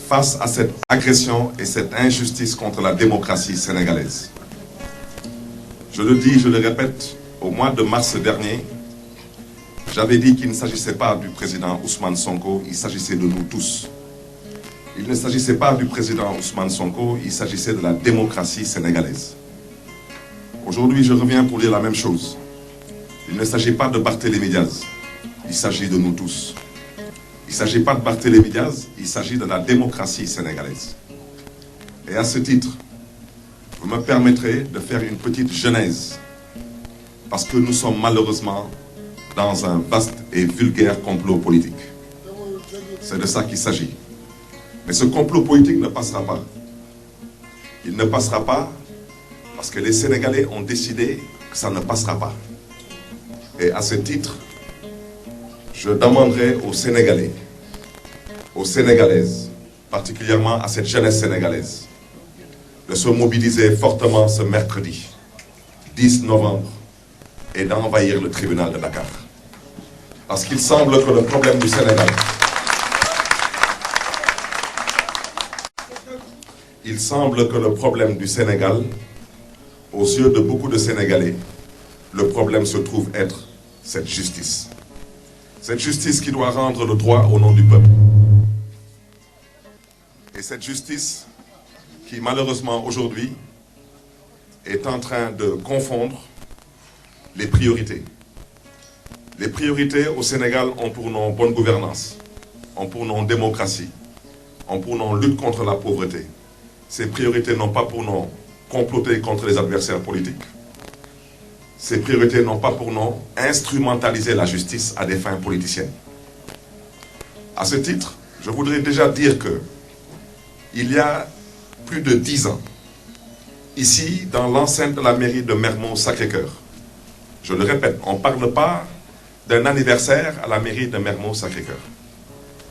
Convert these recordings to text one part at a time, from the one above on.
face à cette agression et cette injustice contre la démocratie sénégalaise. Je le dis, je le répète, au mois de mars dernier, j'avais dit qu'il ne s'agissait pas du président Ousmane Sonko, il s'agissait de nous tous. Il ne s'agissait pas du président Ousmane Sonko, il s'agissait de la démocratie sénégalaise. Aujourd'hui, je reviens pour dire la même chose. Il ne s'agit pas de Barthélémy Diaz, il s'agit de nous tous. Il ne s'agit pas de Barthélémy Diaz, il s'agit de la démocratie sénégalaise. Et à ce titre, vous me permettrez de faire une petite genèse, parce que nous sommes malheureusement dans un vaste et vulgaire complot politique. C'est de ça qu'il s'agit. Mais ce complot politique ne passera pas. Il ne passera pas parce que les Sénégalais ont décidé que ça ne passera pas. Et à ce titre, je demanderai aux Sénégalais, aux Sénégalaises, particulièrement à cette jeunesse sénégalaise, de se mobiliser fortement ce mercredi 10 novembre et d'envahir le tribunal de Dakar. Parce qu'il semble que le problème du Sénégal, aux yeux de beaucoup de Sénégalais, le problème se trouve être cette justice. Cette justice qui doit rendre le droit au nom du peuple. Et cette justice qui, malheureusement, aujourd'hui, est en train de confondre les priorités. Les priorités au Sénégal ont pour nom bonne gouvernance, ont pour nom démocratie, ont pour nom lutte contre la pauvreté. Ces priorités n'ont pas pour nom comploter contre les adversaires politiques. Ces priorités n'ont pas pour nom instrumentaliser la justice à des fins politiciennes. À ce titre, je voudrais déjà dire que il y a plus de 10 ans, ici, dans l'enceinte de la mairie de Mermoz-Sacré-Cœur, je le répète, on ne parle pas d'un anniversaire à la mairie de Mermoz-Sacré-Cœur.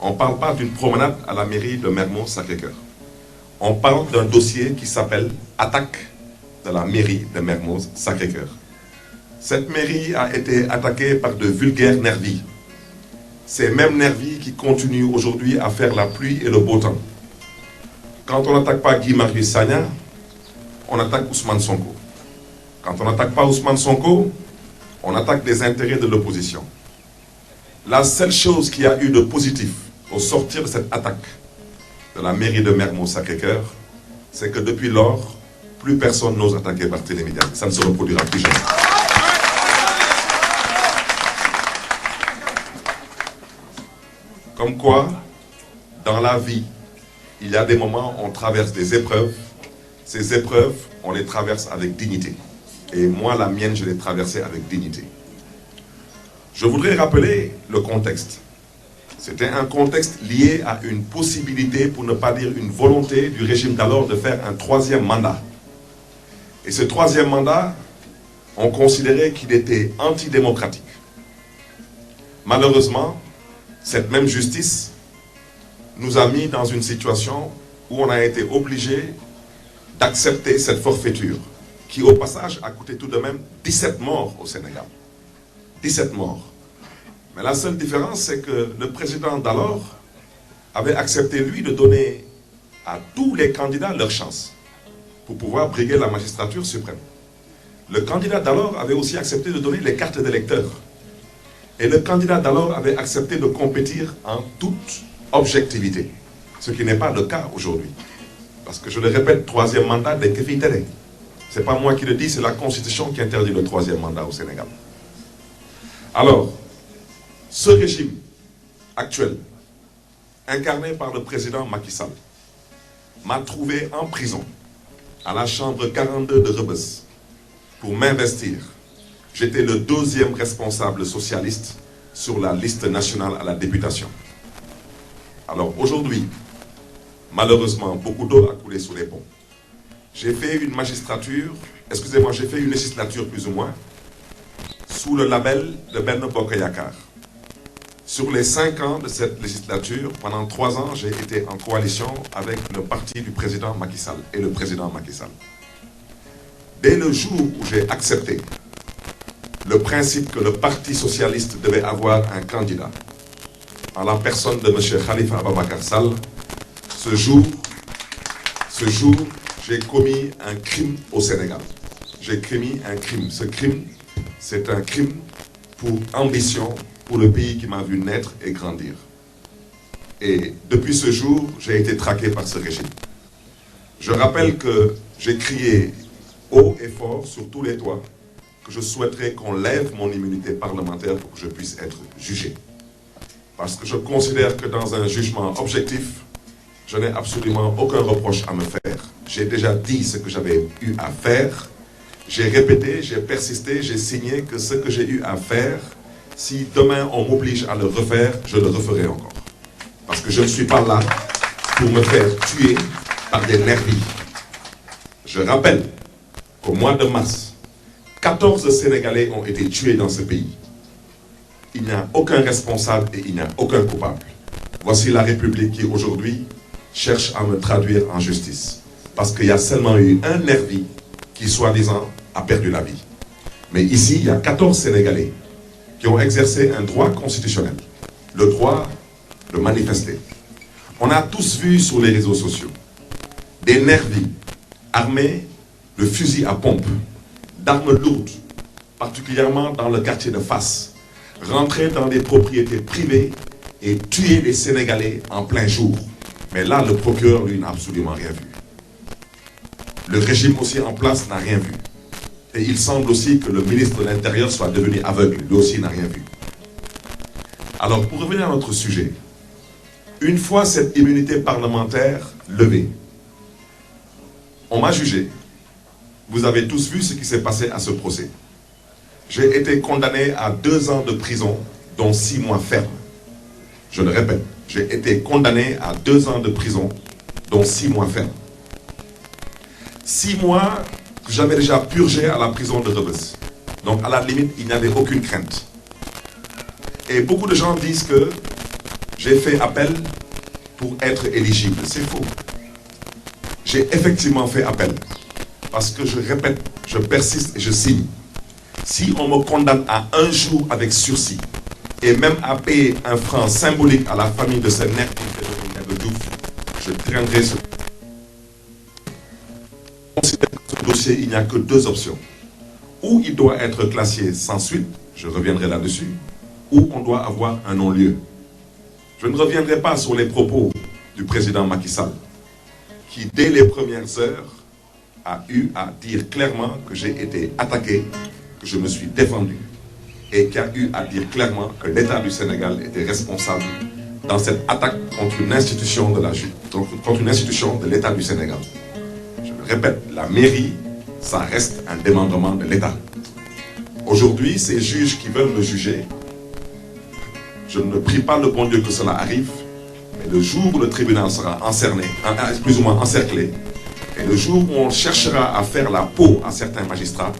On ne parle pas d'une promenade à la mairie de Mermoz-Sacré-Cœur. On parle d'un dossier qui s'appelle attaque de la mairie de Mermoz-Sacré-Cœur. Cette mairie a été attaquée par de vulgaires nervis. Ces mêmes nervis qui continuent aujourd'hui à faire la pluie et le beau temps. Quand on n'attaque pas Guy Marius Sagna, on attaque Ousmane Sonko. Quand on n'attaque pas Ousmane Sonko, on attaque les intérêts de l'opposition. La seule chose qui a eu de positif au sortir de cette attaque de la mairie de Mermoz-Sacré-Cœur, c'est que depuis lors, plus personne n'ose attaquer Barthélémy Diaz. Ça ne se reproduira plus jamais. Comme quoi, dans la vie, il y a des moments où on traverse des épreuves. Ces épreuves, on les traverse avec dignité. Et moi, la mienne, je l'ai traversée avec dignité. Je voudrais rappeler le contexte. C'était un contexte lié à une possibilité, pour ne pas dire une volonté du régime d'alors de faire un troisième mandat. Et ce troisième mandat, on considérait qu'il était antidémocratique. Malheureusement, cette même justice nous a mis dans une situation où on a été obligé d'accepter cette forfaiture, qui au passage a coûté tout de même 17 morts au Sénégal. 17 morts. Mais la seule différence, c'est que le président d'alors avait accepté, lui, de donner à tous les candidats leur chance pour pouvoir briguer la magistrature suprême. Le candidat d'alors avait aussi accepté de donner les cartes d'électeurs. Et le candidat d'alors avait accepté de compétir en toute objectivité. Ce qui n'est pas le cas aujourd'hui. Parce que je le répète, troisième mandat dès que fitere. Ce n'est pas moi qui le dis, c'est la Constitution qui interdit le troisième mandat au Sénégal. Alors, ce régime actuel, incarné par le président Macky Sall, m'a trouvé en prison, à la chambre 42 de Rebeuss, pour m'investir. J'étais le 2e responsable socialiste sur la liste nationale à la députation. Alors aujourd'hui, malheureusement, beaucoup d'eau a coulé sous les ponts. J'ai fait une magistrature, excusez-moi, j'ai fait une législature plus ou moins, sous le label de Benno Bokk Yakaar. Sur les 5 ans de cette législature, pendant 3 ans, j'ai été en coalition avec le parti du président Macky Sall et le président Macky Sall. Dès le jour où j'ai accepté le principe que le Parti socialiste devait avoir un candidat, en la personne de M. Khalifa Ababacar Sall, Ce jour, j'ai commis un crime au Sénégal. J'ai commis un crime. Ce crime, c'est un crime pour ambition, pour le pays qui m'a vu naître et grandir. Et depuis ce jour, j'ai été traqué par ce régime. Je rappelle que j'ai crié haut et fort sur tous les toits que je souhaiterais qu'on lève mon immunité parlementaire pour que je puisse être jugé. Parce que je considère que dans un jugement objectif, je n'ai absolument aucun reproche à me faire. J'ai déjà dit ce que j'avais eu à faire. J'ai répété, j'ai persisté, j'ai signé que ce que j'ai eu à faire, si demain on m'oblige à le refaire, je le referai encore. Parce que je ne suis pas là pour me faire tuer par des nervis. Je rappelle qu'au mois de mars, 14 Sénégalais ont été tués dans ce pays. Il n'y a aucun responsable et il n'y a aucun coupable. Voici la République qui aujourd'hui cherche à me traduire en justice. Parce qu'il y a seulement eu un nervi qui, soi-disant, a perdu la vie. Mais ici, il y a 14 Sénégalais qui ont exercé un droit constitutionnel, le droit de manifester. On a tous vu sur les réseaux sociaux des nervis armés de fusils à pompe, d'armes lourdes, particulièrement dans le quartier de Fass, rentrer dans des propriétés privées et tuer les Sénégalais en plein jour. Mais là, le procureur, lui, n'a absolument rien vu. Le régime aussi en place n'a rien vu. Et il semble aussi que le ministre de l'Intérieur soit devenu aveugle. Lui aussi n'a rien vu. Alors, pour revenir à notre sujet, une fois cette immunité parlementaire levée, on m'a jugé. Vous avez tous vu ce qui s'est passé à ce procès. J'ai été condamné à 2 ans de prison, dont 6 mois fermes. Je le répète, j'ai été condamné à 2 ans de prison, dont 6 mois fermes. 6 mois que j'avais déjà purgé à la prison de Rebeuss. Donc à la limite, il n'y avait aucune crainte. Et beaucoup de gens disent que j'ai fait appel pour être éligible. C'est faux. J'ai effectivement fait appel. Parce que je répète, je persiste et je signe. Si on me condamne à 1 jour avec sursis, et même à payer un franc symbolique à la famille de ce nerf de Diouf, je traînerai ce dossier. Il n'y a que 2 options. Ou il doit être classé sans suite, je reviendrai là-dessus, ou on doit avoir un non-lieu. Je ne reviendrai pas sur les propos du président Macky Sall, qui dès les premières heures a eu à dire clairement que j'ai été attaqué, que je me suis défendu, et qui a eu à dire clairement que l'État du Sénégal était responsable dans cette attaque contre une institution de l'État du Sénégal. Je le répète, la mairie, ça reste un démembrement de l'État. Aujourd'hui, ces juges qui veulent me juger, je ne prie pas le bon Dieu que cela arrive, mais le jour où le tribunal sera plus ou moins encerclé, et le jour où on cherchera à faire la peau à certains magistrats,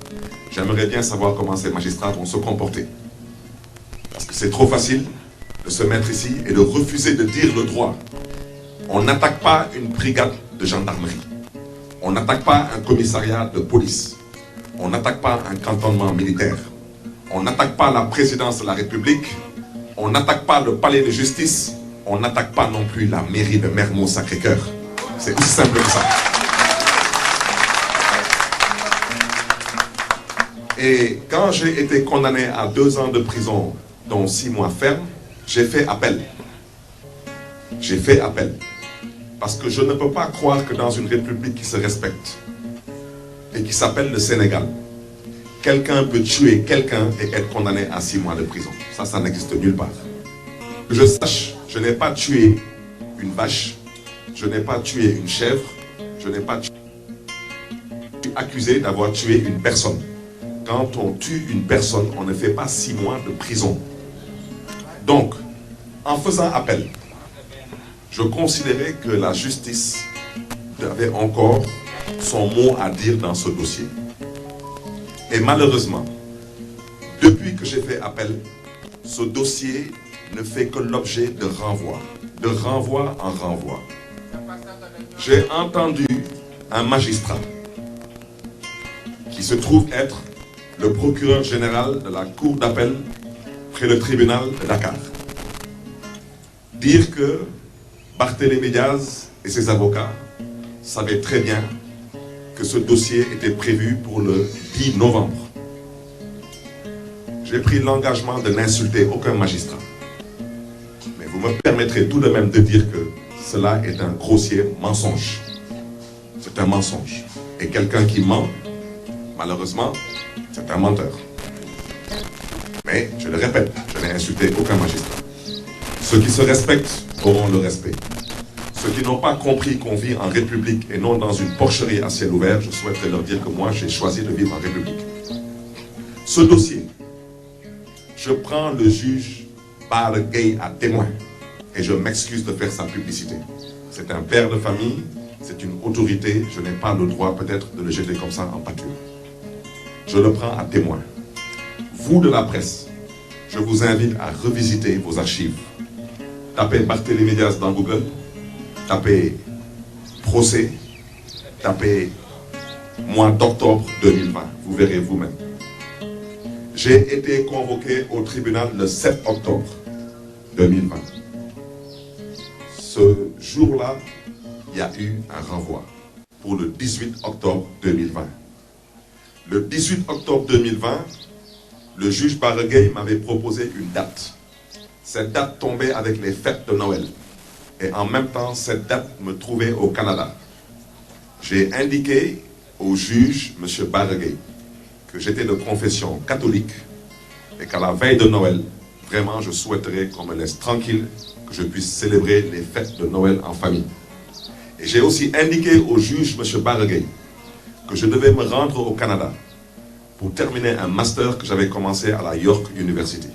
j'aimerais bien savoir comment ces magistrats vont se comporter. Parce que c'est trop facile de se mettre ici et de refuser de dire le droit. On n'attaque pas une brigade de gendarmerie. On n'attaque pas un commissariat de police. On n'attaque pas un cantonnement militaire. On n'attaque pas la présidence de la République. On n'attaque pas le palais de justice. On n'attaque pas non plus la mairie de Mermoz-Sacré-Cœur. C'est aussi simple que ça. Et quand j'ai été condamné à 2 ans de prison, dont 6 mois fermes, j'ai fait appel. J'ai fait appel. Parce que je ne peux pas croire que dans une république qui se respecte et qui s'appelle le Sénégal, quelqu'un peut tuer quelqu'un et être condamné à 6 mois de prison. Ça n'existe nulle part. Que je sache, je n'ai pas tué une vache, je n'ai pas tué une chèvre, je n'ai pas tué... Je suis accusé d'avoir tué une personne. Quand on tue une personne, on ne fait pas 6 mois de prison. Donc, en faisant appel, je considérais que la justice avait encore son mot à dire dans ce dossier. Et malheureusement, depuis que j'ai fait appel, ce dossier ne fait que l'objet de renvoi en renvoi. J'ai entendu un magistrat qui se trouve être le procureur général de la cour d'appel près le tribunal de Dakar dire que Barthélémy Diaz et ses avocats savaient très bien que ce dossier était prévu pour le 10 novembre. J'ai pris l'engagement de n'insulter aucun magistrat. Mais vous me permettrez tout de même de dire que cela est un grossier mensonge. C'est un mensonge. Et quelqu'un qui ment, malheureusement, c'est un menteur. Mais, je le répète, je n'ai insulté aucun magistrat. Ceux qui se respectent auront le respect. Ceux qui n'ont pas compris qu'on vit en République et non dans une porcherie à ciel ouvert, je souhaiterais leur dire que moi, j'ai choisi de vivre en République. Ce dossier, je prends le juge Bara Gaye à témoin et je m'excuse de faire sa publicité. C'est un père de famille, c'est une autorité, je n'ai pas le droit peut-être de le jeter comme ça en pâture. Je le prends à témoin. Vous de la presse, je vous invite à revisiter vos archives. Tapez Barthélémy Diaz dans Google, tapez procès, tapez mois d'octobre 2020, vous verrez vous-même. J'ai été convoqué au tribunal le 7 octobre 2020. Ce jour-là, il y a eu un renvoi pour le 18 octobre 2020. Le 18 octobre 2020, le juge Bara Gaye m'avait proposé une date. Cette date tombait avec les fêtes de Noël. Et en même temps, cette date me trouvait au Canada. J'ai indiqué au juge, M. Bara Gaye, que j'étais de confession catholique et qu'à la veille de Noël, vraiment, je souhaiterais qu'on me laisse tranquille, que je puisse célébrer les fêtes de Noël en famille. Et j'ai aussi indiqué au juge, M. Bara Gaye, que je devais me rendre au Canada pour terminer un master que j'avais commencé à la York University.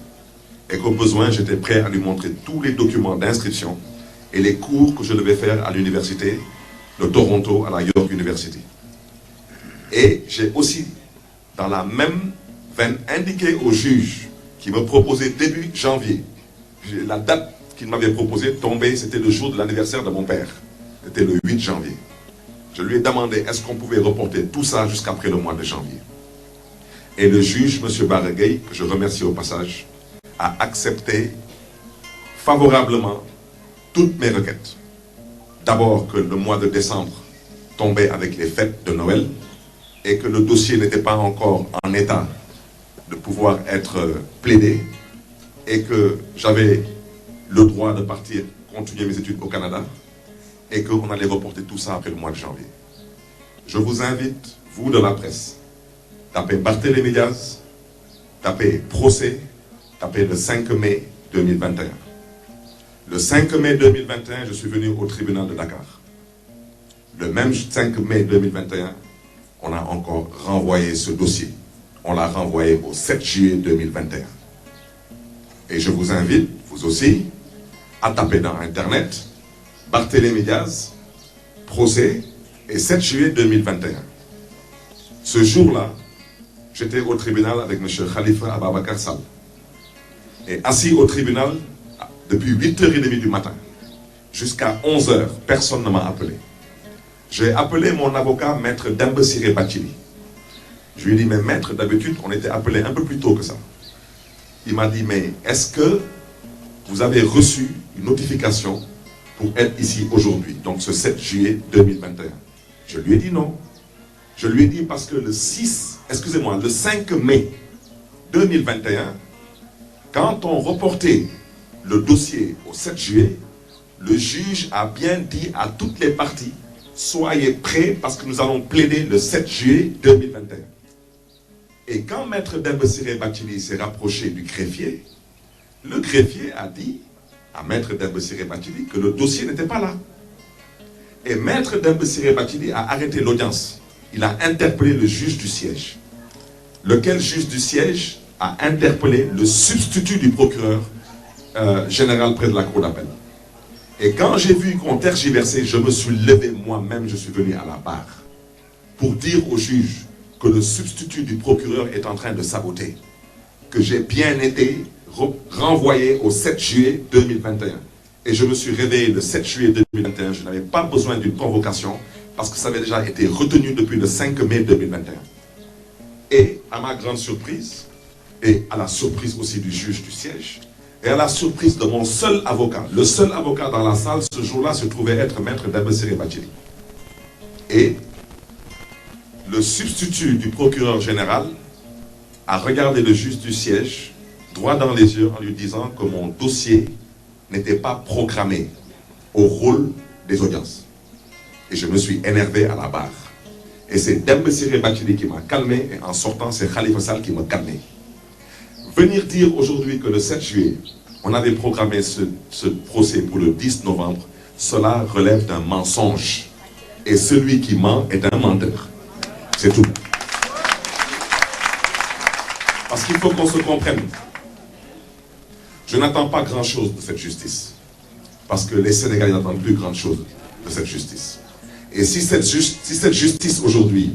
Et qu'au besoin, j'étais prêt à lui montrer tous les documents d'inscription et les cours que je devais faire à l'université de Toronto, à la York University. Et j'ai aussi, dans la même veine, indiqué au juge qui me proposait début janvier, la date qu'il m'avait proposée tombée, c'était le jour de l'anniversaire de mon père. C'était le 8 janvier. Je lui ai demandé, est-ce qu'on pouvait reporter tout ça jusqu'après le mois de janvier? Et le juge, M. Bara Gaye, que je remercie au passage, a accepté favorablement toutes mes requêtes. D'abord que le mois de décembre tombait avec les fêtes de Noël et que le dossier n'était pas encore en état de pouvoir être plaidé et que j'avais le droit de partir continuer mes études au Canada et qu'on allait reporter tout ça après le mois de janvier. Je vous invite, vous de la presse, tapez Barthélémy Diaz, tapez procès, tapez le 5 mai 2021. Le 5 mai 2021, je suis venu au tribunal de Dakar. Le même 5 mai 2021, on a encore renvoyé ce dossier. On l'a renvoyé au 7 juillet 2021. Et je vous invite, vous aussi, à taper dans Internet Barthélémy Diaz, procès, et 7 juillet 2021. Ce jour-là, j'étais au tribunal avec M. Khalifa Ababacar Sall. Et assis au tribunal, depuis 8h30 du matin, jusqu'à 11h, personne ne m'a appelé. J'ai appelé mon avocat, maître Demba Ciré Bathily. Je lui ai dit, mais maître, d'habitude, on était appelé un peu plus tôt que ça. Il m'a dit, mais est-ce que vous avez reçu une notification pour être ici aujourd'hui, donc ce 7 juillet 2021? Je lui ai dit non. Je lui ai dit parce que le 5 mai 2021, quand on reportait le dossier au 7 juillet, le juge a bien dit à toutes les parties, soyez prêts parce que nous allons plaider le 7 juillet 2021. Et quand maître Demba Ciré Bathily s'est rapproché du greffier, le greffier a dit à maître Demba Ciré Bathily que le dossier n'était pas là. Et maître Demba Ciré Bathily a arrêté l'audience. Il a interpellé le juge du siège. Lequel juge du siège a interpellé le substitut du procureur général près de la cour d'appel. Et quand j'ai vu qu'on tergiversait, je me suis levé moi-même, je suis venu à la barre pour dire au juge que le substitut du procureur est en train de saboter, que j'ai bien été renvoyé au 7 juillet 2021. Et je me suis réveillé le 7 juillet 2021, je n'avais pas besoin d'une convocation parce que ça avait déjà été retenu depuis le 5 mai 2021. Et à ma grande surprise, et à la surprise aussi du juge du siège, Et à la surprise de mon seul avocat, le seul avocat dans la salle ce jour-là se trouvait être maître Demba Ciré Bathily. Et le substitut du procureur général a regardé le juge du siège droit dans les yeux en lui disant que mon dossier n'était pas programmé au rôle des audiences. Et je me suis énervé à la barre. Et c'est Demba Ciré Bathily qui m'a calmé, et en sortant, c'est Khalifa Sall qui m'a calmé. Venir dire aujourd'hui que le 7 juillet, on avait programmé ce procès pour le 10 novembre, cela relève d'un mensonge. Et celui qui ment est un menteur. C'est tout. Parce qu'il faut qu'on se comprenne. Je n'attends pas grand-chose de cette justice. Parce que les Sénégalais n'attendent plus grand-chose de cette justice. Et si cette justice aujourd'hui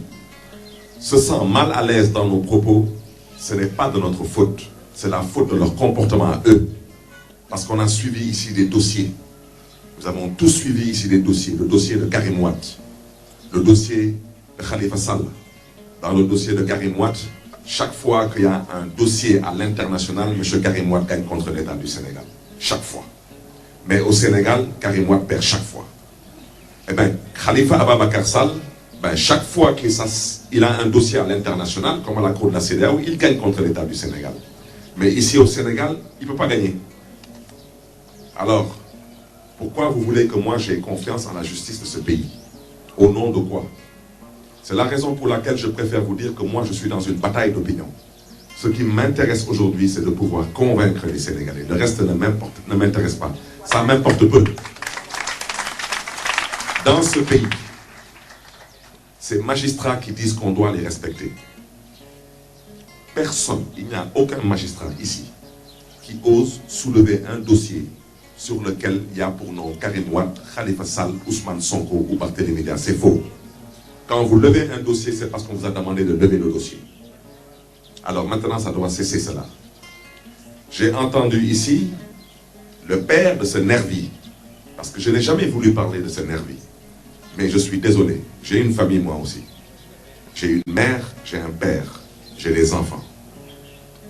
se sent mal à l'aise dans nos propos, ce n'est pas de notre faute. C'est la faute de leur comportement à eux. Parce qu'on a suivi ici des dossiers. Nous avons tous suivi ici des dossiers. Le dossier de Karim Wade, le dossier de Khalifa Sall. Dans le dossier de Karim Wade, chaque fois qu'il y a un dossier à l'international, M. Karim Wade gagne contre l'État du Sénégal. Chaque fois. Mais au Sénégal, Karim Wade perd chaque fois. Eh bien, Khalifa Ababacar Sall, chaque fois qu'il a un dossier à l'international, comme à la cour de la CEDEAO, il gagne contre l'État du Sénégal. Mais ici au Sénégal, il ne peut pas gagner. Alors, pourquoi vous voulez que moi j'ai confiance en la justice de ce pays? Au nom de quoi? C'est la raison pour laquelle je préfère vous dire que moi je suis dans une bataille d'opinion. Ce qui m'intéresse aujourd'hui, c'est de pouvoir convaincre les Sénégalais. Le reste ne m'intéresse pas. Ça m'importe peu. Dans ce pays, ces magistrats qui disent qu'on doit les respecter. Personne, il n'y a aucun magistrat ici qui ose soulever un dossier sur lequel il y a pour nom Karim Wade, Khalifa Sall, Ousmane Sonko ou Barthélémy Dias. C'est faux. Quand vous levez un dossier, c'est parce qu'on vous a demandé de lever le dossier. Alors maintenant, ça doit cesser cela. J'ai entendu ici le père de ce nervi, parce que je n'ai jamais voulu parler de ce nervi. Mais je suis désolé, j'ai une famille moi aussi. J'ai une mère, j'ai un père, j'ai des enfants.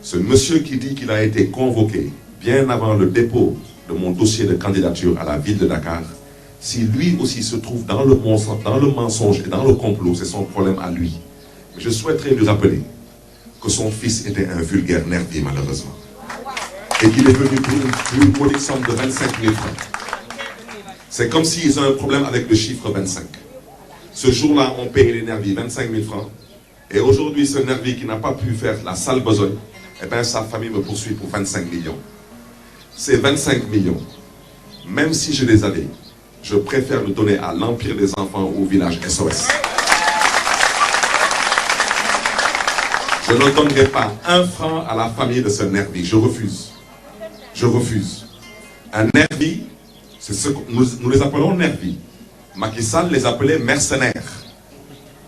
Ce monsieur qui dit qu'il a été convoqué bien avant le dépôt de mon dossier de candidature à la ville de Dakar, si lui aussi se trouve dans le mensonge et dans le complot, c'est son problème à lui. Mais je souhaiterais lui rappeler que son fils était un vulgaire nervi malheureusement. Et qu'il est venu pour une modique somme de 25 000 francs. C'est comme s'ils ont un problème avec le chiffre 25. Ce jour-là, on paye les nervis 25 000 francs. Et aujourd'hui, ce nervi qui n'a pas pu faire la sale besogne, eh bien, sa famille me poursuit pour 25 millions. Ces 25 millions, même si je les avais, je préfère le donner à l'Empire des enfants ou au village SOS. Je ne donnerai pas un franc à la famille de ce nervi. Je refuse. Je refuse. Un nervi, c'est ce que nous les appelons nervis. Macky Sall les appelait mercenaires.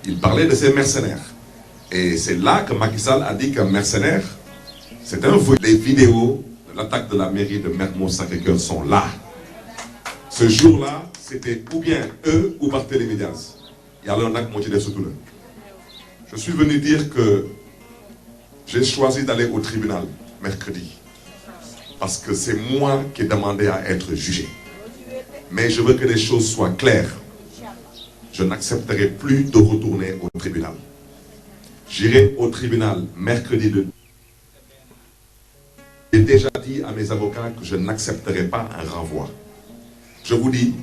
Il parlait de ces mercenaires. Et c'est là que Macky Sall a dit qu'un mercenaire, c'est un fou. Les vidéos de l'attaque de la mairie de Mermoz Sacré-Cœur sont là. Ce jour-là, c'était ou bien eux ou Barthélémy Dias. Il y a un acte motivé surtout là. Je suis venu dire que j'ai choisi d'aller au tribunal mercredi. Parce que c'est moi qui ai demandé à être jugé. Mais je veux que les choses soient claires. Je n'accepterai plus de retourner au tribunal. J'irai au tribunal mercredi. J'ai déjà dit à mes avocats que je n'accepterai pas un renvoi. Je vous dis,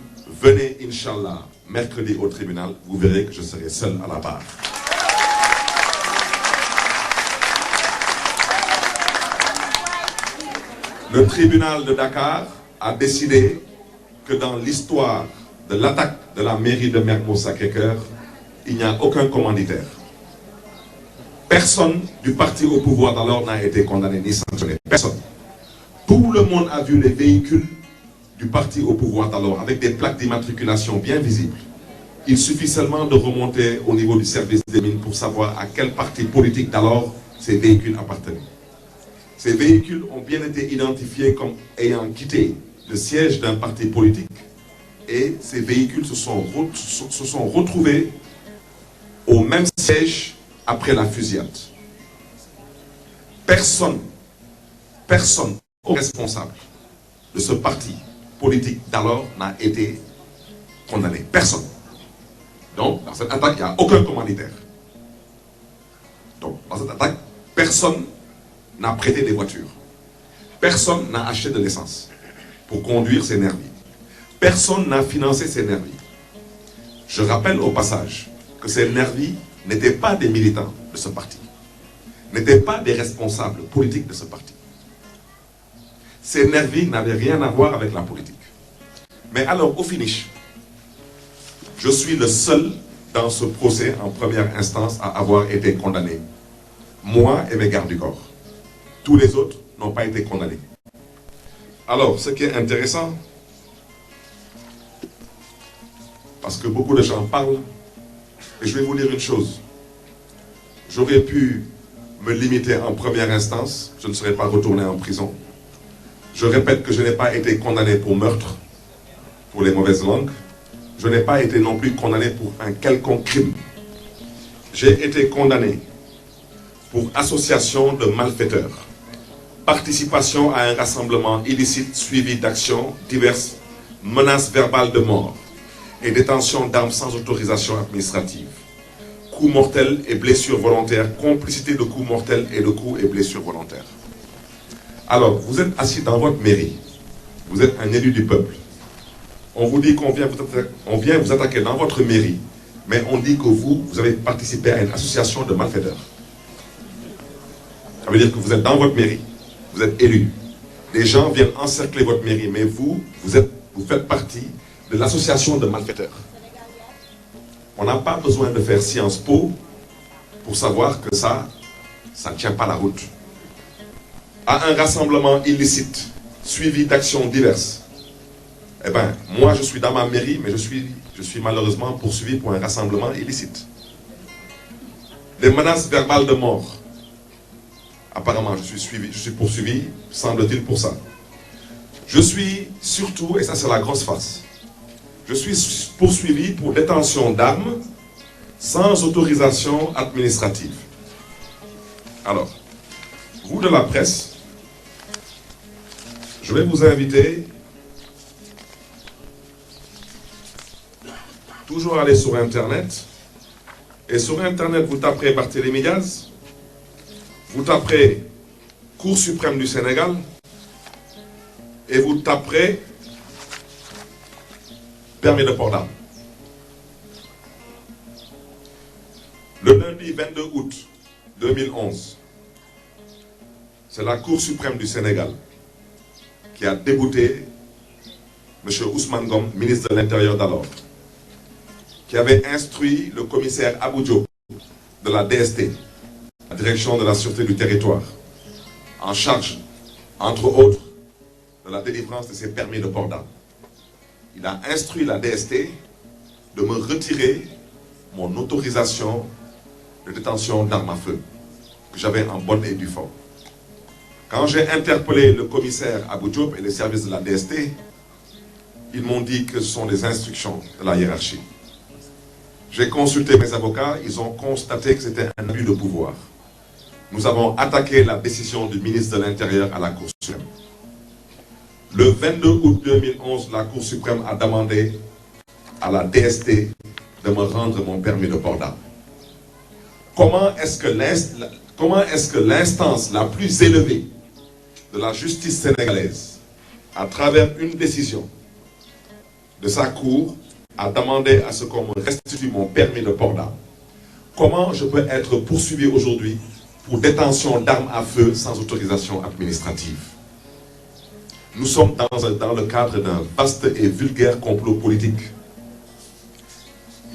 venez, Inch'Allah, mercredi au tribunal, vous verrez que je serai seul à la barre. Le tribunal de Dakar a décidé que dans l'histoire de l'attaque de la mairie de Mermoz Sacré-Cœur, il n'y a aucun commanditaire. Personne du parti au pouvoir d'alors n'a été condamné ni sanctionné. Personne. Tout le monde a vu les véhicules du parti au pouvoir d'alors avec des plaques d'immatriculation bien visibles. Il suffit seulement de remonter au niveau du service des mines pour savoir à quel parti politique d'alors ces véhicules appartenaient. Ces véhicules ont bien été identifiés comme ayant quitté le siège d'un parti politique et ces véhicules se sont retrouvés au même siège après la fusillade. Personne responsable de ce parti politique d'alors n'a été condamné. Personne. Donc, dans cette attaque, il n'y a aucun commanditaire. Donc, dans cette attaque, personne n'a prêté des voitures. Personne n'a acheté de l'essence pour conduire ces nervis. Personne n'a financé ces nervis. Je rappelle au passage que ces nervis n'étaient pas des militants de ce parti, n'étaient pas des responsables politiques de ce parti. Ces nervis n'avaient rien à voir avec la politique. Mais alors, au finish, je suis le seul dans ce procès en première instance à avoir été condamné. Moi et mes gardes du corps. Tous les autres n'ont pas été condamnés. Alors, ce qui est intéressant, parce que beaucoup de gens parlent, et je vais vous dire une chose. J'aurais pu me limiter en première instance, je ne serais pas retourné en prison. Je répète que je n'ai pas été condamné pour meurtre, pour les mauvaises langues. Je n'ai pas été non plus condamné pour un quelconque crime. J'ai été condamné pour association de malfaiteurs, participation à un rassemblement illicite suivi d'actions diverses, menaces verbales de mort et détention d'armes sans autorisation administrative, coups mortels et blessures volontaires, complicité de coups mortels et de coups et blessures volontaires. Alors, vous êtes assis dans votre mairie, vous êtes un élu du peuple. On vous dit qu'on vient vous attaquer dans votre mairie, mais on dit que vous avez participé à une association de malfaiteurs. Ça veut dire que vous êtes dans votre mairie, vous êtes élu. Des gens viennent encercler votre mairie, mais vous faites partie de l'association de malfaiteurs. On n'a pas besoin de faire Sciences Po pour savoir que ça ne tient pas la route. À un rassemblement illicite, suivi d'actions diverses, eh bien, moi je suis dans ma mairie, mais je suis malheureusement poursuivi pour un rassemblement illicite. Les menaces verbales de mort. Apparemment, je suis poursuivi, semble-t-il, pour ça. Je suis surtout, et ça c'est la grosse face, je suis poursuivi pour détention d'armes sans autorisation administrative. Alors, vous de la presse, je vais vous inviter toujours à aller sur Internet. Et sur Internet, vous taperez Barthélémy Diaz, vous taperez Cour suprême du Sénégal, et vous taperez permis de port d'armes. Le lundi 22 août 2011, c'est la Cour suprême du Sénégal qui a débouté M. Ousmane Ngom, ministre de l'Intérieur d'alors, qui avait instruit le commissaire Abou Diop de la DST, la Direction de la Sûreté du Territoire, en charge, entre autres, de la délivrance de ces permis de port d'armes. Il a instruit la DST de me retirer mon autorisation de détention d'armes à feu, que j'avais en bonne et due forme. Quand j'ai interpellé le commissaire Abou Diop et les services de la DST, ils m'ont dit que ce sont des instructions de la hiérarchie. J'ai consulté mes avocats, ils ont constaté que c'était un abus de pouvoir. Nous avons attaqué la décision du ministre de l'Intérieur à la Cour suprême. Le 22 août 2011, la Cour suprême a demandé à la DST de me rendre mon permis de port d'armes. Comment est-ce que l'instance la plus élevée de la justice sénégalaise, à travers une décision de sa cour, a demandé à ce qu'on me restitue mon permis de port d'armes? Comment je peux être poursuivi aujourd'hui pour détention d'armes à feu sans autorisation administrative? Nous sommes dans le cadre d'un vaste et vulgaire complot politique.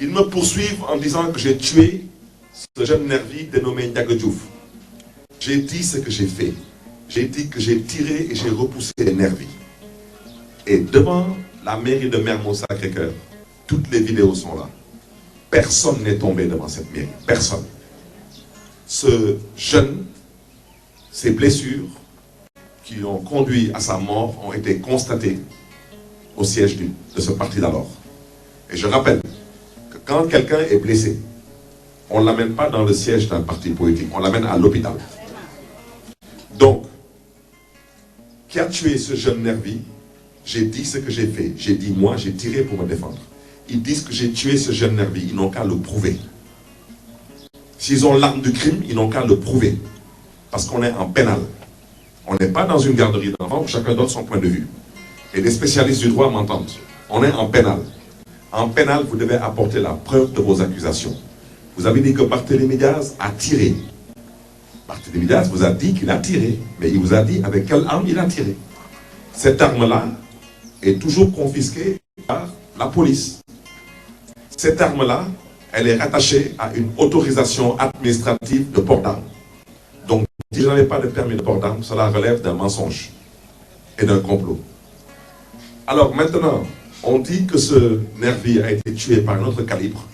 Ils me poursuivent en disant que j'ai tué ce jeune nervi dénommé Ndiaga Diouf. J'ai dit ce que j'ai fait. J'ai dit que j'ai tiré et j'ai repoussé les nervis. Et devant la mairie de Mermoz-Sacré-Cœur, toutes les vidéos sont là. Personne n'est tombé devant cette mairie. Personne. Ce jeune, ses blessures qui ont conduit à sa mort ont été constatées au siège de ce parti d'alors. Et je rappelle que quand quelqu'un est blessé, on ne l'amène pas dans le siège d'un parti politique, on l'amène à l'hôpital. Donc, qui a tué ce jeune nervi, j'ai dit ce que j'ai fait. J'ai dit, moi, j'ai tiré pour me défendre. Ils disent que j'ai tué ce jeune nervi, ils n'ont qu'à le prouver. S'ils ont l'arme du crime, ils n'ont qu'à le prouver. Parce qu'on est en pénal. On n'est pas dans une garderie d'enfants où chacun donne son point de vue. Et les spécialistes du droit m'entendent. On est en pénal. En pénal, vous devez apporter la preuve de vos accusations. Vous avez dit que Barthélémy Diaz a tiré. Barthélémy Diaz vous a dit qu'il a tiré. Mais il vous a dit avec quelle arme il a tiré. Cette arme-là est toujours confisquée par la police. Cette arme-là, elle est rattachée à une autorisation administrative de port d'armes. Donc, si je n'avais pas de permis de port d'armes, cela relève d'un mensonge et d'un complot. Alors maintenant, on dit que ce nervi a été tué par un autre calibre.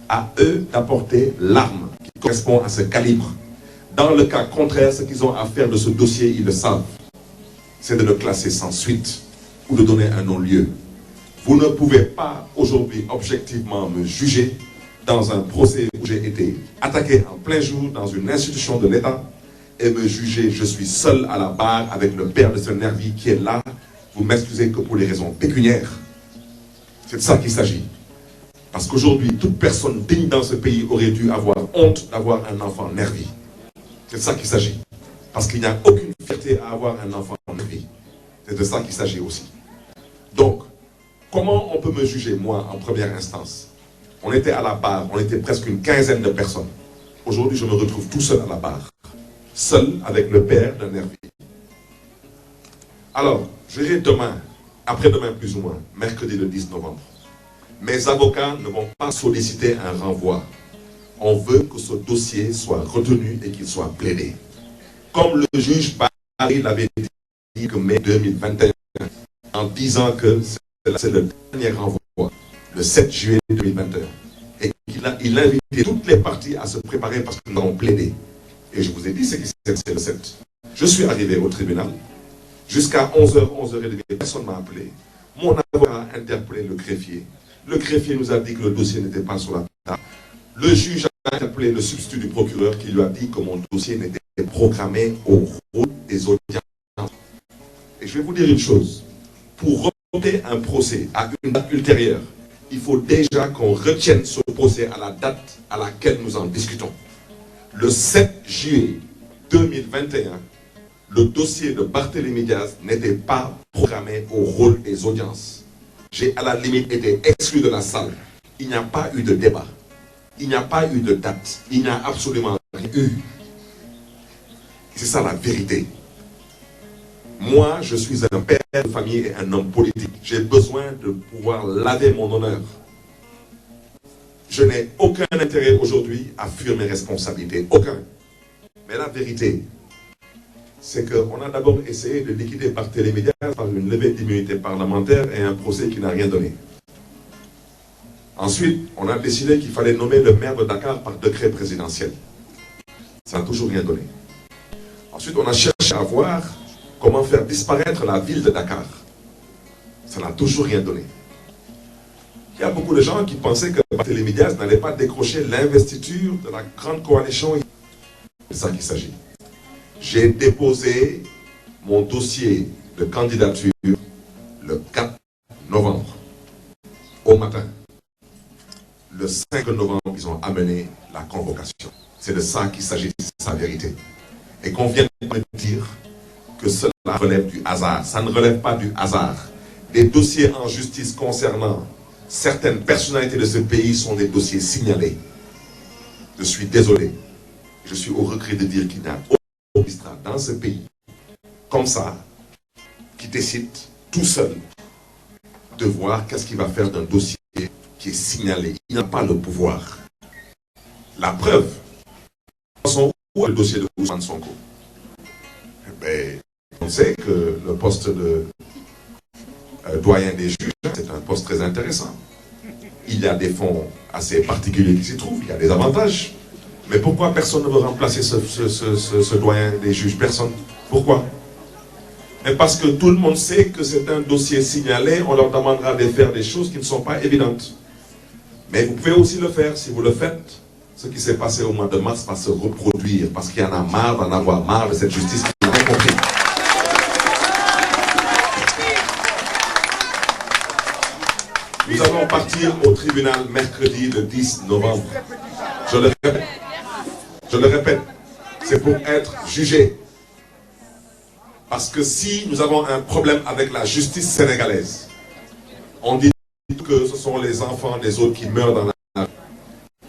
À eux d'apporter l'arme qui correspond à ce calibre. Dans le cas contraire, ce qu'ils ont à faire de ce dossier, ils le savent. C'est de le classer sans suite ou de donner un non-lieu. Vous ne pouvez pas aujourd'hui objectivement me juger dans un procès où j'ai été attaqué en plein jour dans une institution de l'État et me juger, je suis seul à la barre avec le père de ce nervi qui est là. Vous m'excusez que pour les raisons pécuniaires. C'est de ça qu'il s'agit. Parce qu'aujourd'hui, toute personne digne dans ce pays aurait dû avoir honte d'avoir un enfant nervi. C'est de ça qu'il s'agit. Parce qu'il n'y a aucune fierté à avoir un enfant nervi. C'est de ça qu'il s'agit aussi. Donc, comment on peut me juger, moi, en première instance? On était à la barre, on était presque une quinzaine de personnes. Aujourd'hui, je me retrouve tout seul à la barre. Seul avec le père d'un nervi. Alors, j'irai demain, après-demain plus ou moins, mercredi le 10 novembre. Mes avocats ne vont pas solliciter un renvoi. On veut que ce dossier soit retenu et qu'il soit plaidé. Comme le juge Barry l'avait dit que mai 2021, en disant que c'est le dernier renvoi, le 7 juillet 2021. Et il a invité toutes les parties à se préparer parce que nous avons plaidé. Et je vous ai dit ce qui s'est passé le 7. Je suis arrivé au tribunal. Jusqu'à 11h, 11h30, personne ne m'a appelé. Mon avocat a interpellé le greffier. Le greffier nous a dit que le dossier n'était pas sur la table. Le juge a interpellé le substitut du procureur qui lui a dit que mon dossier n'était programmé au rôle des audiences. Et je vais vous dire une chose. Pour remonter un procès à une date ultérieure, il faut déjà qu'on retienne ce procès à la date à laquelle nous en discutons. Le 7 juillet 2021, le dossier de Barthélémy Diaz n'était pas programmé au rôle des audiences. J'ai à la limite été exclu de la salle. Il n'y a pas eu de débat. Il n'y a pas eu de date. Il n'y a absolument rien eu. C'est ça la vérité. Moi, je suis un père de famille et un homme politique. J'ai besoin de pouvoir laver mon honneur. Je n'ai aucun intérêt aujourd'hui à fuir mes responsabilités. Aucun. Mais la vérité, c'est qu'on a d'abord essayé de liquider Barthélémy Diaz par une levée d'immunité parlementaire et un procès qui n'a rien donné. Ensuite, on a décidé qu'il fallait nommer le maire de Dakar par décret présidentiel. Ça n'a toujours rien donné. Ensuite, on a cherché à voir comment faire disparaître la ville de Dakar. Ça n'a toujours rien donné. Il y a beaucoup de gens qui pensaient que Barthélémy Diaz n'allait pas décrocher l'investiture de la grande coalition. C'est ça qu'il s'agit. J'ai déposé mon dossier de candidature le 4 novembre, au matin. Le 5 novembre, ils ont amené la convocation. C'est de ça qu'il s'agit, c'est sa vérité. Et qu'on vienne de dire que cela relève du hasard. Ça ne relève pas du hasard. Les dossiers en justice concernant certaines personnalités de ce pays sont des dossiers signalés. Je suis désolé. Je suis au regret de dire qu'il n'y a aucun magistrat dans ce pays, comme ça, qui décide tout seul de voir qu'est-ce qu'il va faire d'un dossier qui est signalé. Il n'a pas le pouvoir. La preuve, où est le dossier de Ousmane Sonko? On sait que le poste de doyen des juges, c'est un poste très intéressant. Il y a des fonds assez particuliers qui s'y trouvent, il y a des avantages. Mais pourquoi personne ne veut remplacer ce doyen des juges? Personne. Pourquoi? Mais parce que tout le monde sait que c'est un dossier signalé, on leur demandera de faire des choses qui ne sont pas évidentes. Mais vous pouvez aussi le faire. Si vous le faites, ce qui s'est passé au mois de mars va se reproduire parce qu'il y en a marre d'en avoir marre de cette justice qui n'a pas compris. Nous allons partir au tribunal mercredi le 10 novembre. Je le répète, c'est pour être jugé. Parce que si nous avons un problème avec la justice sénégalaise, on dit que ce sont les enfants des autres qui meurent dans la rue.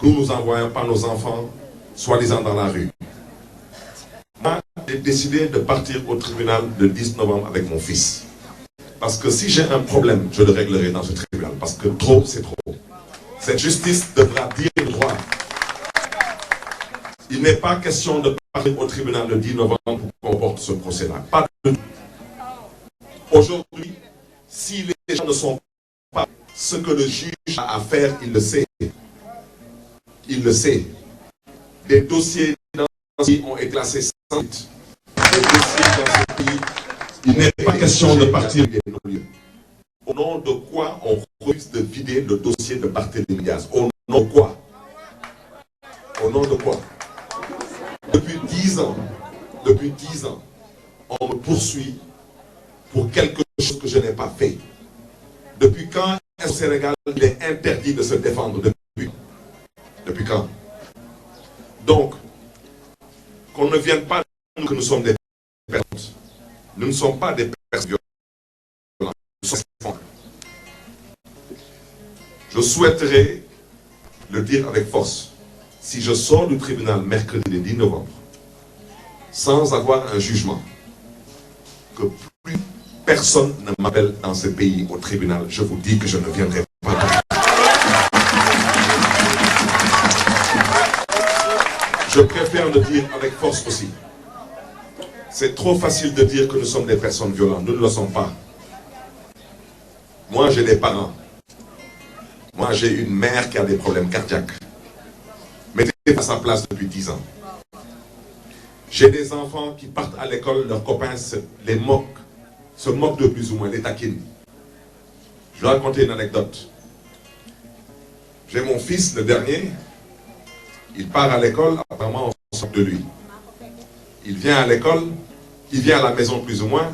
Nous n'envoyons pas nos enfants, soi-disant, dans la rue. Moi, j'ai décidé de partir au tribunal le 10 novembre avec mon fils. Parce que si j'ai un problème, je le réglerai dans ce tribunal. Parce que trop, c'est trop. Cette justice devra dire le droit. Il n'est pas question de partir au tribunal le 10 novembre pour qu'on porte ce procès-là. Pas de tout. Aujourd'hui, si les gens ne sont pas ce que le juge a à faire, il le sait. Il le sait. Des dossiers dans ce pays ont été classés sans suite. Des dossiers dans ce pays, il n'est pas question de partir des non-lieux. Au nom de quoi on refuse de vider le dossier de Barthélémy Diaz? Au nom de quoi? Au nom de quoi? Depuis 10 ans, on me poursuit pour quelque chose que je n'ai pas fait. Depuis quand au Sénégal, il est interdit de se défendre? Depuis quand? Donc, qu'on ne vienne pas dire que nous sommes des personnes. Nous ne sommes pas des personnes violentes. Nous sommes. Je souhaiterais le dire avec force. Si je sors du tribunal mercredi le 10 novembre, sans avoir un jugement, que plus personne ne m'appelle dans ce pays au tribunal, je vous dis que je ne viendrai pas. Je préfère le dire avec force aussi. C'est trop facile de dire que nous sommes des personnes violentes. Nous ne le sommes pas. Moi, j'ai des parents. Moi, j'ai une mère qui a des problèmes cardiaques. Mettez à sa place depuis 10 ans. J'ai des enfants qui partent à l'école, leurs copains se moquent de plus ou moins, les taquinent. Je vais raconter une anecdote. J'ai mon fils, le dernier, il part à l'école, apparemment on se moque de lui. Il vient à l'école, il vient à la maison plus ou moins,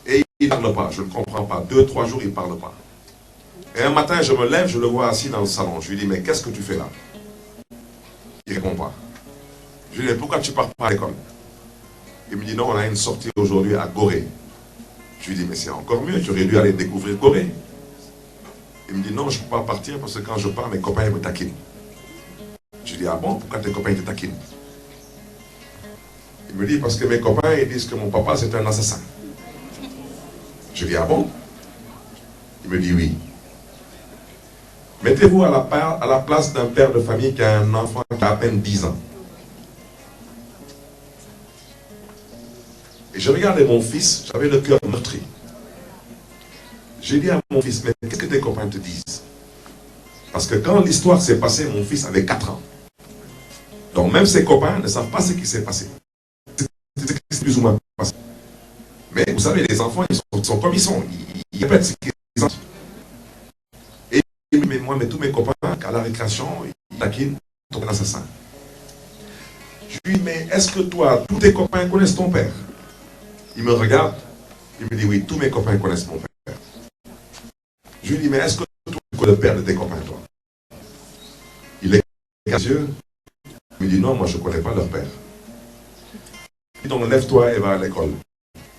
et il ne parle pas, je ne comprends pas. 2-3 jours, il ne parle pas. Et un matin, je me lève, je le vois assis dans le salon. Je lui dis, mais qu'est-ce que tu fais là? Il ne répond pas. Je lui dis, pourquoi tu ne pars pas à l'école? Il me dit, non, on a une sortie aujourd'hui à Gorée. Je lui dis, mais c'est encore mieux, tu aurais dû aller découvrir Gorée. Il me dit, non, je ne peux pas partir parce que quand je pars, mes copains me taquinent. Je lui dis, ah bon, pourquoi tes copains te taquinent? Il me dit, parce que mes copains, ils disent que mon papa, c'est un assassin. Je lui dis, ah bon? Il me dit, oui. Mettez-vous à la place d'un père de famille qui a un enfant qui a à peine 10 ans. Et je regardais mon fils, j'avais le cœur meurtri. J'ai dit à mon fils, mais qu'est-ce que tes copains te disent? Parce que quand l'histoire s'est passée, mon fils avait 4 ans. Donc même ses copains ne savent pas ce qui s'est passé. C'est plus ou moins passé. Mais vous savez, les enfants, ils sont comme ils sont. Ils répètent ce qu'ils ont. Et mais moi, tous mes copains, à la récréation, ils taquinent ton assassin. Je lui dis, mais est-ce que toi, tous tes copains connaissent ton père? Il me regarde, il me dit, oui, tous mes copains connaissent mon père. Je lui dis, mais est-ce que tu connais le père de tes copains, toi? Il est yeux. Il me dit, non, moi je ne connais pas leur père. Je lui dis, donc lève-toi et va à l'école.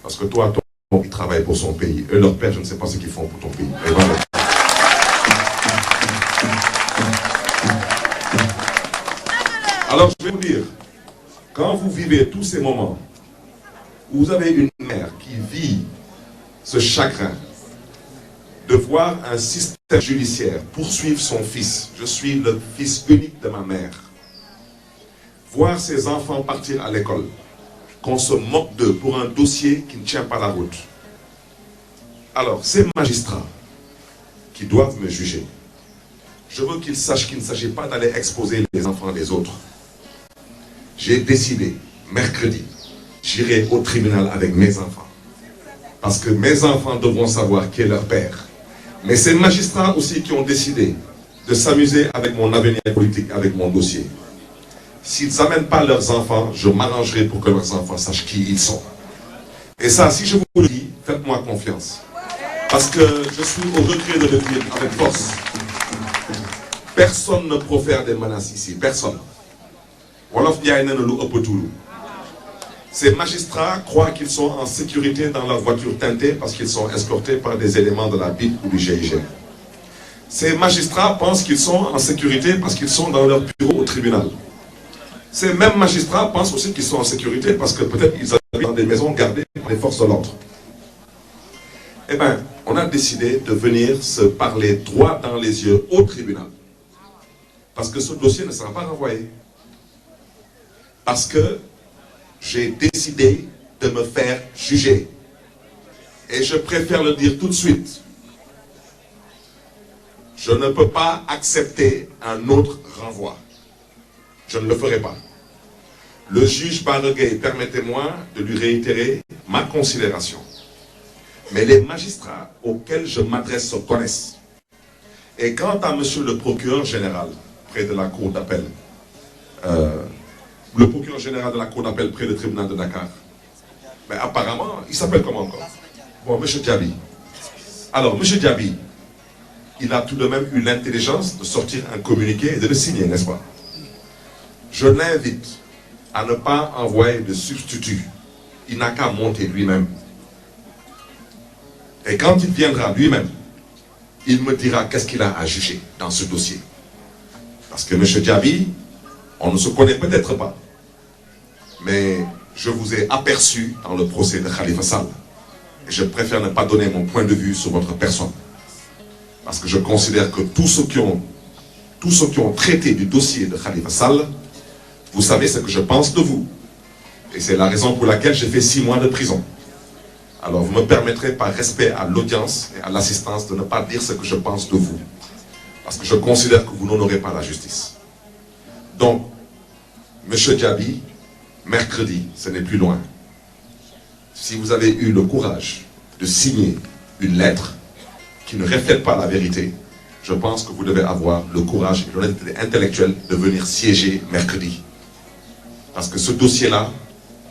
Parce que toi, ton il travaille pour son pays. Eux, leur père, je ne sais pas ce qu'ils font pour ton pays. Et voilà. Alors je vais vous dire, quand vous vivez tous ces moments, où vous avez une mère qui vit ce chagrin de voir un système judiciaire poursuivre son fils. Je suis le fils unique de ma mère. Voir ses enfants partir à l'école, qu'on se moque d'eux pour un dossier qui ne tient pas la route. Alors, ces magistrats qui doivent me juger, je veux qu'ils sachent qu'il ne s'agit pas d'aller exposer les enfants des autres. J'ai décidé, mercredi, j'irai au tribunal avec mes enfants. Parce que mes enfants devront savoir qui est leur père. Mais ces magistrats aussi qui ont décidé de s'amuser avec mon avenir politique, avec mon dossier. S'ils n'amènent pas leurs enfants, je m'arrangerai pour que leurs enfants sachent qui ils sont. Et ça, si je vous le dis, faites-moi confiance. Parce que je suis au regret de le dire avec force. Personne ne profère des menaces ici, personne. Wolof Ndiaye nee na lu ëpp tuuru. Ces magistrats croient qu'ils sont en sécurité dans leur voiture teintée parce qu'ils sont escortés par des éléments de la BIP ou du GIGN. Ces magistrats pensent qu'ils sont en sécurité parce qu'ils sont dans leur bureau au tribunal. Ces mêmes magistrats pensent aussi qu'ils sont en sécurité parce que peut-être ils habitent dans des maisons gardées par les forces de l'ordre. Eh bien, on a décidé de venir se parler droit dans les yeux au tribunal. Parce que ce dossier ne sera pas renvoyé. Parce que j'ai décidé de me faire juger. Et je préfère le dire tout de suite. Je ne peux pas accepter un autre renvoi. Je ne le ferai pas. Le juge Barreguet, permettez-moi de lui réitérer ma considération. Mais les magistrats auxquels je m'adresse se connaissent. Et quant à monsieur le procureur général, près de la cour d'appel, le procureur général de la cour d'appel près du tribunal de Dakar, mais apparemment, il s'appelle comment encore? Bon, monsieur Diaby. Alors, monsieur Diaby, il a tout de même eu l'intelligence de sortir un communiqué et de le signer, n'est-ce pas? Je l'invite à ne pas envoyer de substitut. Il n'a qu'à monter lui-même. Et quand il viendra lui-même, il me dira qu'est-ce qu'il a à juger dans ce dossier. Parce que M. Diaby, on ne se connaît peut-être pas, mais je vous ai aperçu dans le procès de Khalifa Sall. Et je préfère ne pas donner mon point de vue sur votre personne. Parce que je considère que tous ceux qui ont traité du dossier de Khalifa Sall, vous savez ce que je pense de vous. Et c'est la raison pour laquelle j'ai fait 6 mois de prison. Alors vous me permettrez par respect à l'audience et à l'assistance de ne pas dire ce que je pense de vous. Parce que je considère que vous n'honorez pas la justice. Donc, M. Diaby, mercredi, ce n'est plus loin. Si vous avez eu le courage de signer une lettre qui ne reflète pas la vérité, je pense que vous devez avoir le courage et l'honnêteté intellectuelle de venir siéger mercredi. Parce que ce dossier-là,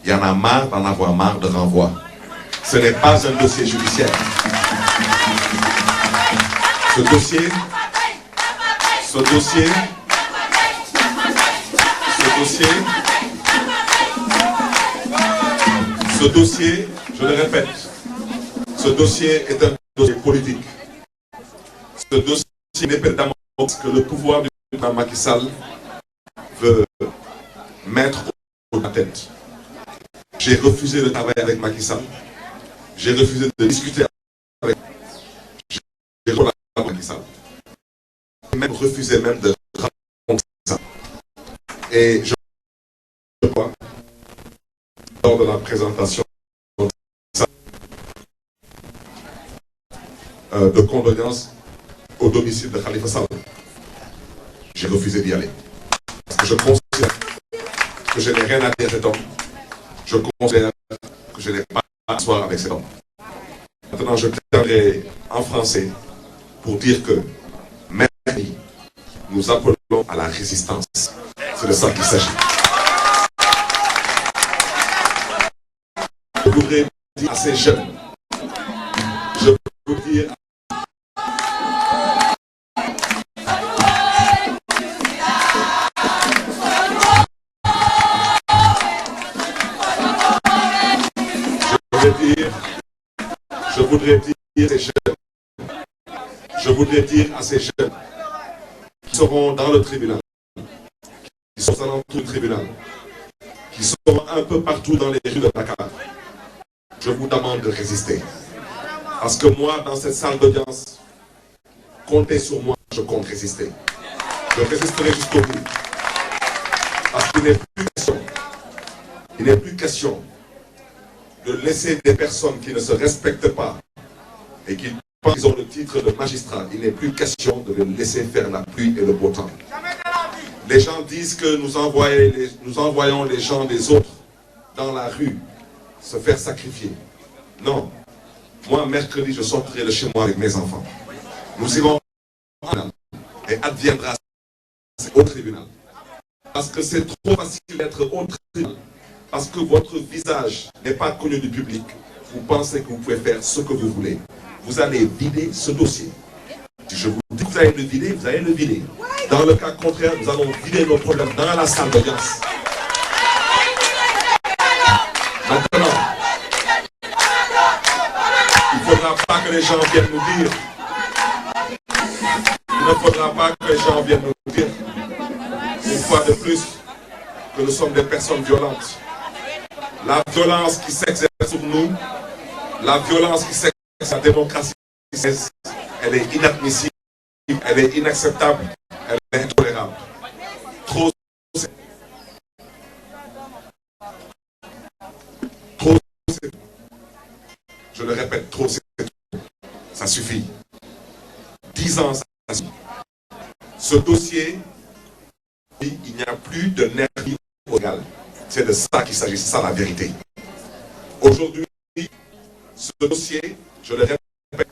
il y en a marre d'en avoir marre de renvoi. Ce n'est pas un dossier judiciaire. Ce dossier, je le répète, ce dossier est un dossier politique. Ce dossier n'est pas d'amende que le pouvoir du président Macky Sall veut mettre au la tête. J'ai refusé de travailler avec Macky Sall. J'ai refusé de discuter avec Macky Sall. J'ai même refusé même de rencontrer ça. Et je crois, lors de la présentation de condoléances au domicile de Khalifa Sall, j'ai refusé d'y aller. Parce que je considère que je n'ai rien à dire à cet homme. Je considère que je n'ai pas à asseoir avec cet homme. Maintenant, je terminerai en français pour dire que mercredi, nous appelons à la résistance. C'est de ça qu'il s'agit. Je voudrais dire à ces jeunes, je veux dire à ces jeunes qui seront dans le tribunal, qui sont dans tout le tribunal, qui seront un peu partout dans les rues de Dakar. Je vous demande de résister. Parce que moi, dans cette salle d'audience, comptez sur moi, je compte résister. Je résisterai jusqu'au bout. Parce qu'il n'est plus question de laisser des personnes qui ne se respectent pas et qui pensent qu'ils ont le titre de magistrat. Il n'est plus question de les laisser faire la pluie et le beau temps. Les gens disent que nous envoyons les gens des autres dans la rue se faire sacrifier. Non. Moi, mercredi, je sortirai de chez moi avec mes enfants. Nous irons et adviendra au tribunal. Parce que c'est trop facile d'être au tribunal. Parce que votre visage n'est pas connu du public. Vous pensez que vous pouvez faire ce que vous voulez. vous allez vider ce dossier. Si je vous dis que vous allez le vider, vous allez le vider. Dans le cas contraire, nous allons vider nos problèmes dans la salle d'audience. Maintenant, il ne faudra pas que les gens viennent nous dire. Il ne faudra pas que les gens viennent nous dire, une fois de plus, que nous sommes des personnes violentes. La violence qui s'exerce sur nous, la violence qui s'exerce sur la démocratie, elle est inadmissible, elle est inacceptable, elle est intolérable. Trop c'est. Trop c'est. Je le répète, trop c'est. Ça suffit. 10 ans, ça suffit. Ce dossier, il n'y a plus de nervis au Sénégal. C'est de ça qu'il s'agit, c'est ça la vérité. Aujourd'hui, ce dossier, je le répète,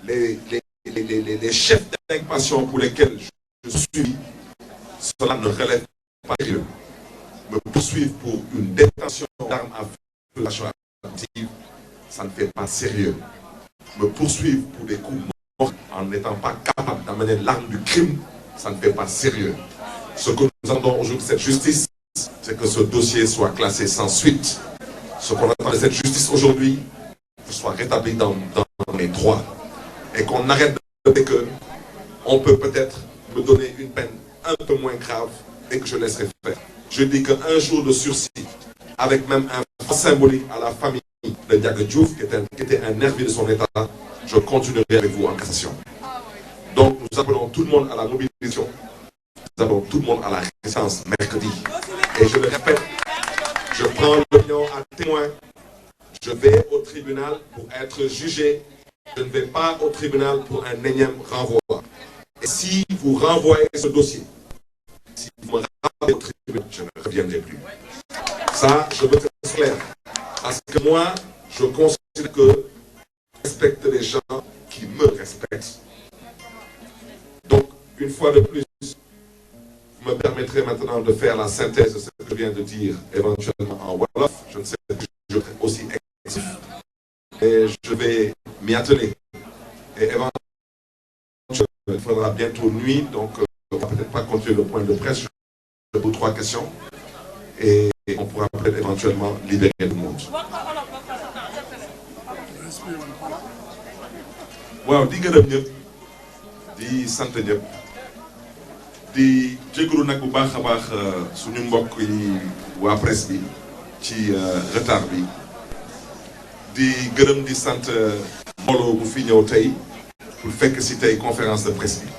les chefs d'inculpation pour lesquels je suis, cela ne relève pas de sérieux. Me poursuivre pour une détention d'armes à feu active, ça ne fait pas sérieux. Me poursuivre pour des coups morts en n'étant pas capable d'amener l'arme du crime, ça ne fait pas sérieux. Ce que nous attendons aujourd'hui, cette justice, c'est que ce dossier soit classé sans suite. Ce qu'on attend de cette justice aujourd'hui, que soit rétabli dans les droits. Et qu'on arrête de dire qu'on peut peut-être me donner une peine un peu moins grave et que je laisserai faire. Je dis qu'un jour de sursis, avec même un franc symbolique à la famille de Ndiaga Diouf, qui était un nervi de son état, je continuerai avec vous en cassation. Donc nous appelons tout le monde à la mobilisation. Nous appelons tout le monde à la résistance mercredi. Et je le répète, je prends l'opinion à témoin. Je vais au tribunal pour être jugé. Je ne vais pas au tribunal pour un énième renvoi. Et si vous renvoyez ce dossier, si vous me renvoyez au tribunal, je ne reviendrai plus. Ça, je veux être clair. Parce que moi, je considère que je respecte les gens qui me respectent. Donc, une fois de plus, vous me permettrez maintenant de faire la synthèse de ce que je viens de dire, éventuellement en Wolof. Je ne sais pas si je serai aussi excessif. Et je vais m'y atteler. Et éventuellement, il faudra bientôt nuit, donc on ne va peut-être pas continuer le point de presse. Je vous 3 questions. Et on pourra peut-être éventuellement libérer le monde. waaw di gërëm ñëpp di sant ñëpp di jégalu nag bu baax a baax suñu mbokk yi waa presse bi ci retard bi di gërëm di sant mbooloo bu fi ñëw tey pour fekk si tey conférence de presse bi